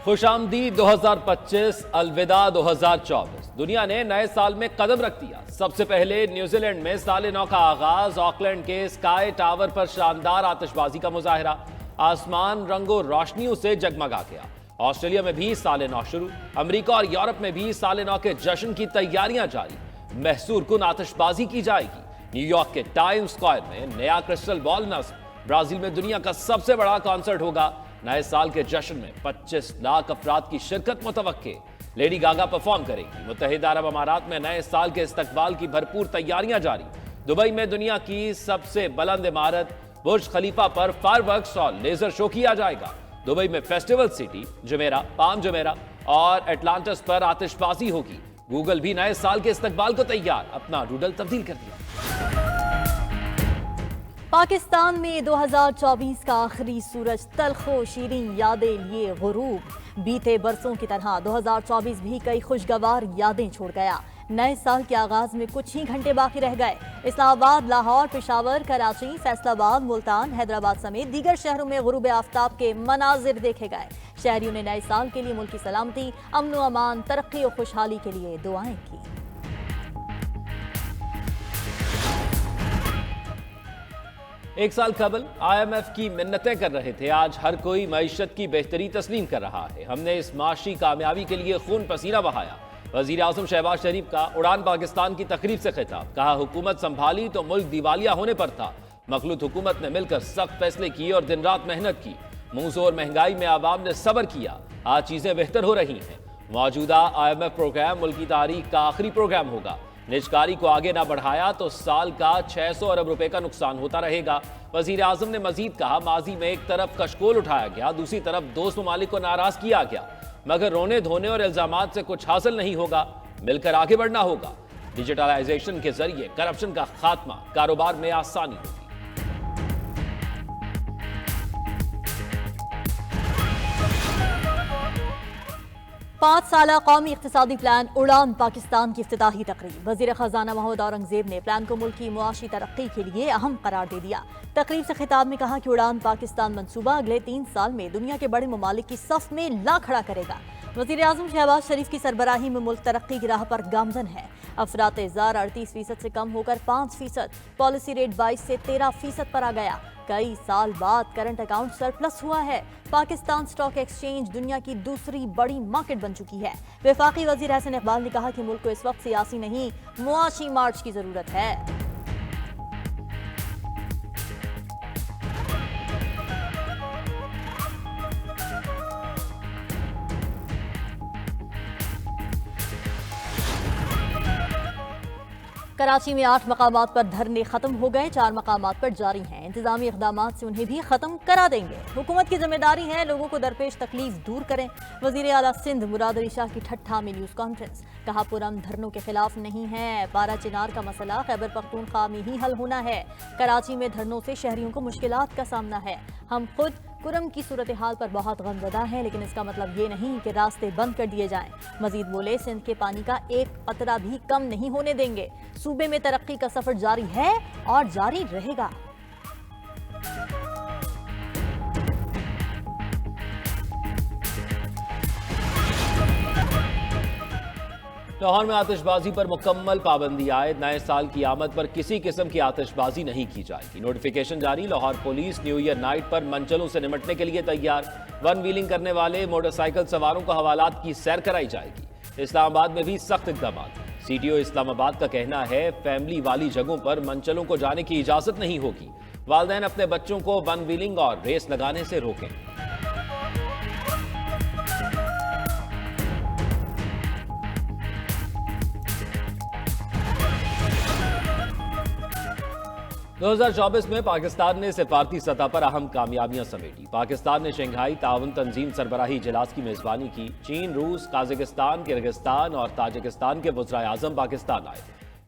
खुशामदीद 2025, अलविदा 2024। दुनिया ने नए साल में कदम रख दिया। सबसे पहले न्यूजीलैंड में साल नौ का आगाज। ऑकलैंड के स्काई टावर पर शानदार आतिशबाजी का मुजाहरा। आसमान रंगों रोशनियों से जगमगा गया। ऑस्ट्रेलिया में भी साल नौ शुरू। अमेरिका और यूरोप में भी साल नौ के जश्न की तैयारियां जारी। महसूर कुन आतिशबाजी की जाएगी। न्यूयॉर्क के टाइम स्क्वायर में नया क्रिस्टल बॉल नस्ब। ब्राजील में दुनिया का सबसे बड़ा कॉन्सर्ट होगा। नए साल के जश्न में 25 लाख अफराद की शिरकत मुतवक्के। लेडी गागा परफॉर्म करेगी। मुत्तहिदा अरब अमारात में नए साल के इस्तकबाल की भरपूर तैयारियां जारी। दुबई में दुनिया की सबसे बुलंद इमारत बुर्ज खलीफा पर फायरवर्क्स और लेजर शो किया जाएगा। दुबई में festival city, Jumeirah, palm Jumeirah और एटलांटिस पर आतिशबाजी होगी। गूगल भी नए साल के इस्तकबाल को तैयार, अपना डूडल तब्दील कर दिया। पाकिस्तान में 2024 का आखिरी सूरज तलखो शीरीं यादें लिए गुरूब। बीते बरसों की तरह 2024 भी कई खुशगवार यादें छोड़ गया। नए साल के आगाज में कुछ ही घंटे बाकी रह गए। इस्लामाबाद, लाहौर, पेशावर, कराची, फैसलाबाद, मुल्तान, हैदराबाद समेत दीगर शहरों में गुरूब आफ्ताब के मनाजिर देखे गए। शहरियों ने नए साल के लिए मुल्क की सलामती, अमन व अमान, तरक्की और खुशहाली के लिए दुआएं की। एक साल कबल IMF की मिन्नतें कर रहे थे। आज हर कोई मईशत की बेहतरी तस्लीम कर रहा है। हमने इस माशी कामयाबी के लिए खून पसीना बहाया। वजीर आजम शहबाज शरीफ का उड़ान पाकिस्तान की तकरीब से खिताब। कहा, हुकूमत संभाली तो मुल्क दिवालिया होने पर था। मखलूत हुकूमत ने मिलकर सख्त फैसले किए और दिन रात मेहनत की। मुंहजोर महंगाई में आवाम ने सब्र किया। आज चीजें बेहतर हो रही हैं। मौजूदा IMF प्रोग्राम मुल्क की तारीख का आखिरी प्रोग्राम होगा। निजकारी को आगे ना बढ़ाया तो साल का 600 अरब रुपए का नुकसान होता रहेगा। वजीर आजम ने मजीद कहा, माजी में एक तरफ कशकोल उठाया गया, दूसरी तरफ दोस्त ममालिक को नाराज किया गया, मगर रोने धोने और इल्जामात से कुछ हासिल नहीं होगा। मिलकर आगे बढ़ना होगा। डिजिटलाइजेशन के जरिए करप्शन का खात्मा, कारोबार में आसानी होगी। 5 साला कौमी इक्तिसादी प्लान उड़ान पाकिस्तान की इफ्तिताही तकरीब। वजीर खजाना महमूद औरंगजेब ने प्लान को मुल्क की मुआशी तरक्की के लिए अहम करार दे दिया। तकरीब से खिताब में कहा कि उड़ान पाकिस्तान मंसूबा अगले 3 साल में दुनिया के बड़े ममालिक की सफ में ला खड़ा करेगा। वजीर आजम शहबाज शरीफ की सरबराही में मुल्क तरक्की की राह पर गामजन है। अफरात जार 38% से कम होकर 5%, पॉलिसी रेट 22 से 13% पर आ गया। कई साल बाद करंट अकाउंट सरप्लस हुआ है। पाकिस्तान स्टॉक एक्सचेंज दुनिया की दूसरी बड़ी मार्केट बन चुकी है। वफाकी वजीर अहसन इकबाल ने कहा कि मुल्क को इस वक्त सियासी नहीं, मुआशी मार्च की जरूरत है। कराची में 8 मकामात पर धरने खत्म हो गए, 4 मकामात पर जारी हैं। इंतजामी इक़दामात से उन्हें भी खत्म करा देंगे। हुकूमत की जिम्मेदारी है लोगों को दरपेश तकलीफ दूर करें। वजीर आला सिंध मुराद अली शाह की ठट्ठा में न्यूज़ कॉन्फ्रेंस। कहा, पुरम धरनों के खिलाफ नहीं है। पारा चिनार का मसला खैबर पख्तूनख्वा में ही हल होना है। कराची में धरनों से शहरियों को मुश्किलात का सामना है। हम खुद कुरम की सूरत हाल पर बहुत गमज़दा है, लेकिन इसका मतलब ये नहीं कि रास्ते बंद कर दिए जाएं। मजीद बोले, सिंध के पानी का एक कतरा भी कम नहीं होने देंगे। सूबे में तरक्की का सफर जारी है और जारी रहेगा। लाहौर में आतिशबाजी पर मुकम्मल पाबंदी आए। नए साल की आमद पर किसी किस्म की आतिशबाजी नहीं की जाएगी। नोटिफिकेशन जारी। Lahore police new year night पर मंचलों से निमटने के लिए तैयार। वन व्हीलिंग करने वाले मोटरसाइकिल सवारों को हवालात की सैर कराई जाएगी। इस्लामाबाद में भी सख्त इक़दाम। CTO इस्लामाबाद का कहना है, फैमिली वाली जगहों पर मंचलों को जाने की इजाजत नहीं होगी। वालिदैन अपने बच्चों को वन व्हीलिंग और रेस लगाने से रोकें। दो 2024 में पाकिस्तान ने सिफारती सतह पर अहम कामयाबियां समेटी। पाकिस्तान ने शंघाई ताउन तंजीम सरबराही इजलास की मेजबानी की। चीन, रूस, काजाकिस्तान, किर्गिस्तान और ताजिकिस्तान के वज़राए आज़म पाकिस्तान आए।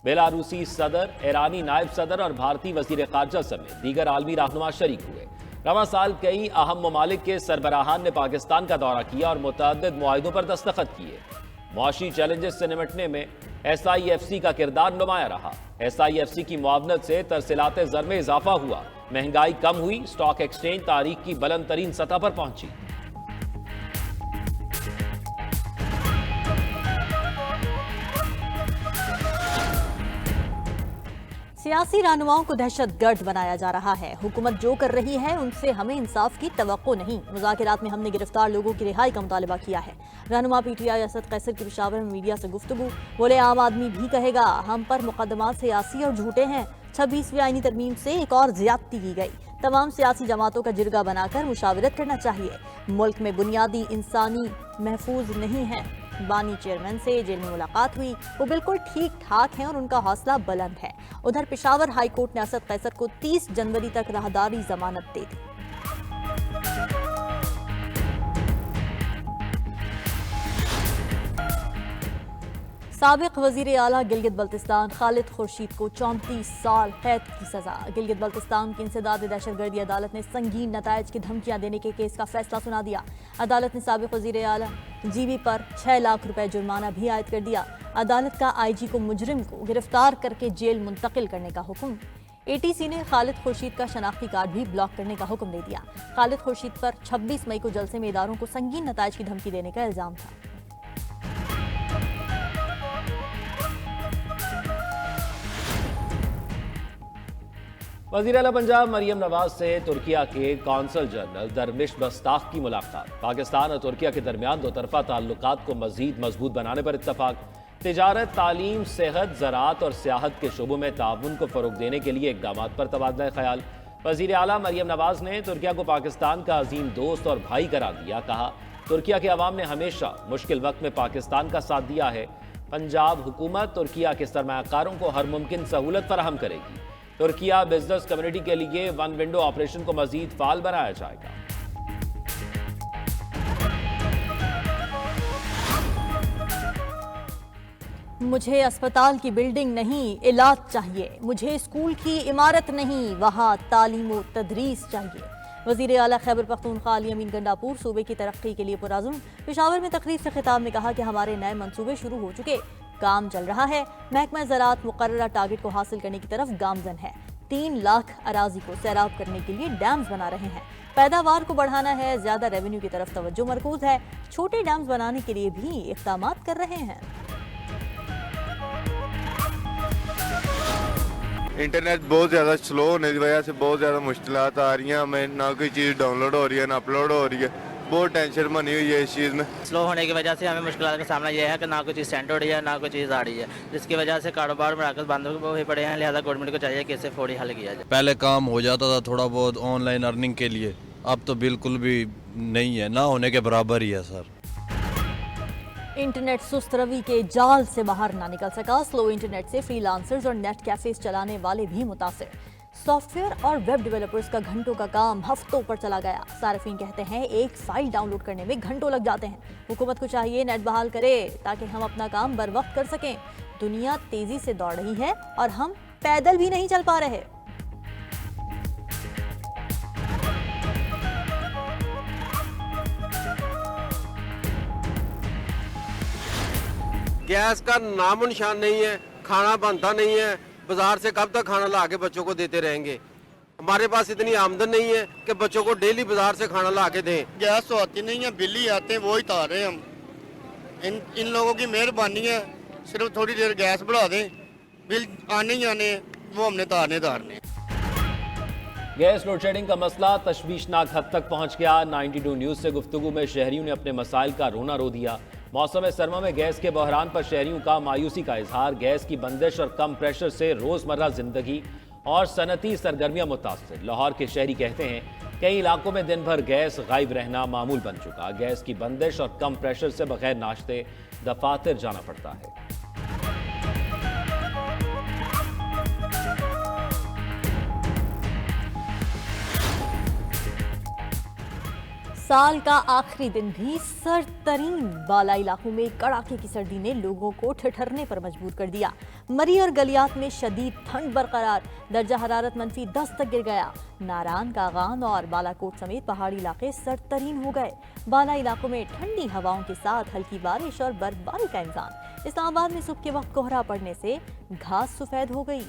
बेलारूसी सदर, ईरानी नायब सदर और भारतीय वज़ीर ख़ारजा समेत दीगर आलमी रहनुमा शरीक हुए। रवां साल कई अहम ममालिक के सरबराहान ने पाकिस्तान का दौरा किया और मुतअद्दिद मुआहिदों पर दस्तखत किए। मुआशी चैलेंजेस से निमटने में SIFC का किरदार नुमाया रहा। SIFC की मुआवनत से तरसीलात ज़र में इजाफा हुआ। महंगाई कम हुई। स्टॉक एक्सचेंज तारीख की बुलंद तरीन सतह पर पहुंची। सियासी रहनुमाओं को दहशतगर्द बनाया जा रहा है। हुकूमत जो कर रही है उनसे हमें इंसाफ की तवक्को नहीं। मुज़ाकिरात में हमने गिरफ्तार लोगों की रिहाई का मुतालबा किया है। रहनुमा पीटीआई असद कैसर की पेशावर में मीडिया से गुफ्तगू, बोले आम आदमी भी कहेगा हम पर मुकदमात सियासी और झूठे हैं। 26वीं आईनी तरमीम से एक और ज्यादती की गई। तमाम सियासी जमातों का जिरगा बनाकर मुशावरत करना चाहिए। मुल्क में बुनियादी इंसानी महफूज नहीं है। बानी चेयरमैन से जेल में मुलाकात हुई, वो बिल्कुल ठीक ठाक हैं और उनका हौसला बुलंद है। उधर पेशावर हाई कोर्ट ने असद कैसर को 30 जनवरी तक राहदारी जमानत दे दी। साबिक वजीर आला गिलगित बल्तिस्तान खालिद खुर्शीद को 34 साल कैद की सजा। गिलगित बल्तिस्तान की इंसदाद दहशतगर्दी अदालत ने संगीन नतायज की धमकियां देने के केस का फैसला सुना दिया। अदालत ने साबिक वजीर आला जीबी पर 6 लाख रुपए जुर्माना भी आयद कर दिया। अदालत का आईजी को मुजरिम को गिरफ्तार करके जेल मुंतकिल करने का हुक्म। एटीसी ने खालिद खुर्शीद का शनाख्ती कार्ड भी ब्लॉक करने का हुक्म दे दिया। खालिद खुर्शीद पर 26 मई को जलसे में इदारों को संगीन नतायज की धमकी देने का इल्जाम था। वज़ीर आला पंजाब मरियम नवाज से तुर्किया के कौंसल जनरल दरमिश बस्ताख की मुलाकात। पाकिस्तान और तुर्किया के दरमियान दो तरफा ताल्लुकात को मजीद मजबूत बनाने पर इत्तफाक। तिजारत, तालीम, सेहत, ज़राअत और सियाहत के शोबों में ताउन को फ़रोग देने के लिए इक़दाम पर तबादला ख्याल। वज़ीर आला मरियम नवाज ने तुर्किया को पाकिस्तान का अजीम दोस्त और भाई करार दिया। कहा तुर्किया के अवाम ने हमेशा मुश्किल वक्त में पाकिस्तान का साथ दिया है। पंजाब हुकूमत तुर्किया के सरमायाकारों को हर मुमकिन सहूलत फराहम करेगी। तुर्किया बिजनेस कम्युनिटी के लिए वन विंडो ऑपरेशन को मजीद फाल बनाया जाएगा। मुझे अस्पताल की बिल्डिंग नहीं, इलाज चाहिए। मुझे स्कूल की इमारत नहीं, वहाँ तालीम व तदरीस चाहिए। वज़ीर आला खैबर पख्तूनख्वा अली अमीन गंडापुर सूबे की तरक्की के लिए पुरअज़्म। पेशावर में तकरीब से खिताब में कहा कि हमारे नए मंसूबे शुरू हो चुके, काम चल रहा है। महकमा ज़राअत मुकर्ररा टारगेट को हासिल करने की तरफ गामजन है। 3 लाख अराजी को सैराब करने के लिए डैम्स बना रहे हैं। पैदावार को बढ़ाना है, ज्यादा रेवेन्यू की तरफ तवज्जो मरकूज है। छोटे डैम्स बनाने के लिए भी इक़दाम कर रहे हैं। इंटरनेट बहुत ज़्यादा स्लो होने की वजह से बहुत ज़्यादा मुश्किलात आ रही हैं। हमें ना कोई चीज़ डाउनलोड हो रही है ना अपलोड हो रही है। बहुत टेंशन बनी हुई है इस चीज़ में। स्लो होने की वजह से हमें मुश्किलात का सामना यह है कि ना कोई चीज़ सेंड हो रही है ना कोई चीज़ आ रही है, जिसकी वजह से कारोबार मराकज़ बंद हुए पड़े हैं। लिहाजा गवर्नमेंट को चाहिए कि इसे फौरी हल किया जाए। पहले काम हो जाता था थोड़ा बहुत ऑनलाइन अर्निंग के लिए, अब तो बिल्कुल भी नहीं है, ना होने के बराबर ही है सर। इंटरनेट सुस्त रवि के जाल से बाहर ना निकल सका। स्लो इंटरनेट से फ्रीलांसर्स और नेट कैफेज चलाने वाले भी मुतासिर। सॉफ्टवेयर और वेब डेवलपर्स का घंटों का काम हफ्तों पर चला गया। सार्फिन कहते हैं एक फाइल डाउनलोड करने में घंटों लग जाते हैं। हुकूमत को चाहिए नेट बहाल करे ताकि हम अपना काम बर वक्त कर सकें। दुनिया तेजी से दौड़ रही है और हम पैदल भी नहीं चल पा रहे। गैस का नामो निशान नहीं है, खाना बनता नहीं है। बाजार से कब तक खाना ला के बच्चों को देते रहेंगे? हमारे पास इतनी आमदन नहीं है कि बच्चों को डेली बाजार से खाना ला के दें। गैस तो आती नहीं है, बिल ही आते हैं, वो ही तार रहे हैं हम। इन लोगों की मेहरबानी है, सिर्फ थोड़ी देर गैस बढ़ा दें, बिल आने ही आने, वो हमने तारने। गैस लोड शेडिंग का मसला तशवीशनाक हद तक पहुंच गया। 92 न्यूज से गुफ्तगू में शहरियों ने अपने मसाइल का रोना रो दिया। मौसम सरमा में गैस के बहरान पर शहरियों का मायूसी का इजहार। गैस की बंदिश और कम प्रेशर से रोजमर्रा जिंदगी और सनती सरगर्मियां मुतासर। लाहौर के शहरी कहते हैं कई इलाकों में दिन भर गैस गायब रहना मामूल बन चुका। गैस की बंदिश और कम प्रेशर से बगैर नाश्ते दफातर जाना पड़ता है। साल का आखिरी दिन भी सरतरीन बाला इलाकों में कड़ाके की सर्दी ने लोगों को ठिठुरने पर मजबूर कर दिया। मरी और गलियात में शदीद ठंड बरकरार। दर्जा हरारत -10 तक गिर गया। नारान, कागान और बालाकोट समेत पहाड़ी इलाके सरतरीन हो गए। बाला इलाकों में ठंडी हवाओं के साथ हल्की बारिश और बर्फबारी का इम्कान। इस्लामाबाद में सुबह के वक्त कोहरा पड़ने से घास सफेद हो गई।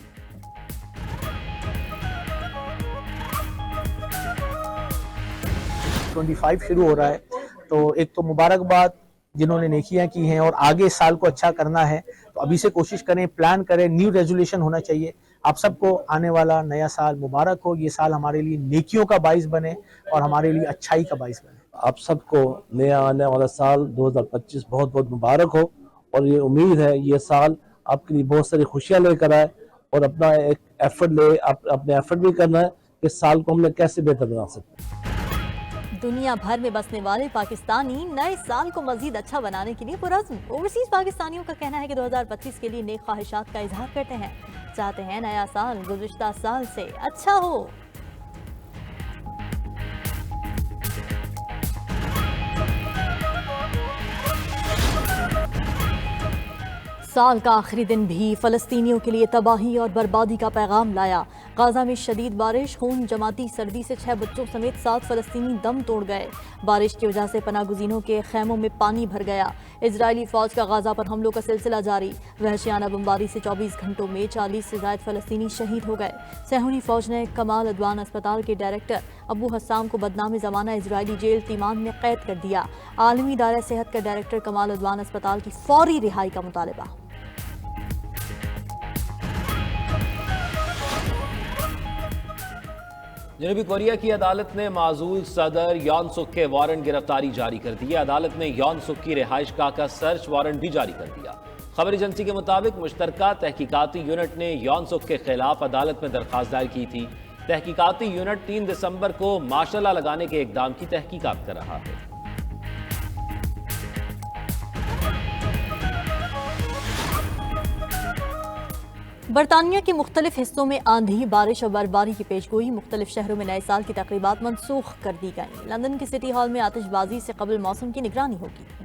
शुरू हो रहा है, तो एक तो मुबारकबाद जिन्होंने नेकियां की हैं और आगे साल को अच्छा करना है तो अभी से कोशिश करें, प्लान करें। न्यू रेजोल्यूशन होना चाहिए। आप सबको आने वाला नया साल मुबारक हो। ये साल हमारे लिए नेकियों का बाइस बने और हमारे लिए अच्छाई का बाइस बने। आप सबको नया आने वाला साल 2025 बहुत बहुत मुबारक हो और ये उम्मीद है ये साल आपके लिए बहुत सारी खुशियां लेकर आए और अपना एक एफर्ट अपने एफर्ट भी करना है कि इस साल को हमने कैसे बेहतर बना सकते हैं। दुनिया भर में बसने वाले पाकिस्तानी नए साल को मजीद अच्छा बनाने के लिए पुरज़्म। ओवरसीज पाकिस्तानियों का कहना है कि 2025 के लिए नेक ख्वाहिशात का इजहार करते हैं, चाहते हैं नया साल गुज़िश्ता साल से अच्छा हो। साल का आखिरी दिन भी फ़लस्तीनियों के लिए तबाही और बर्बादी का पैगाम लाया। गाज़ा में शदीद बारिश, खून जमाती सर्दी से 6 बच्चों समेत 7 फ़लस्तीनी दम तोड़ गए। बारिश की वजह से पनागुज़ीनों के खैमों में पानी भर गया। इजरायली फ़ौज का गाज़ा पर हमलों का सिलसिला जारी। वहशियाना बमबारी से 24 घंटों में 40 से ज़ायद फ़लस्तीनी शहीद हो गए। सहूनी फ़ौज ने कमाल अदवान अस्पताल के डायरेक्टर अबू हस्साम को बदनामी ज़माना इजरायली जेल तीमान में कैद कर दिया। आलमी इदारा सेहत के डायरेक्टर कमाल अदवान अस्पताल की फौरी रिहाई का मुतालबा। जनूबी कोरिया की अदालत ने माजूल सदर यॉन सुक के वारंट गिरफ्तारी जारी कर दी है। अदालत ने यॉन सुक की रिहाइश गाह का सर्च वारंट भी जारी कर दिया। खबर एजेंसी के मुताबिक मुश्तरका तहकीकाती यूनिट ने यॉन सुक के खिलाफ अदालत में दरखास्त दायर की थी। तहकीकाती यूनिट 3 दिसंबर को मार्शल लॉ लगाने के इकदाम की तहकीकात कर रहा है। बरतानिया के मुख्तलिफ हिस्सों में आंधी, बारिश और बर्फबारी की पेशगोई। मुख्तलिफ शहरों में नए साल की तकरीबात मनसूख कर दी गई। लंदन के सिटी हॉल में आतिशबाजी से कबल मौसम की निगरानी होगी।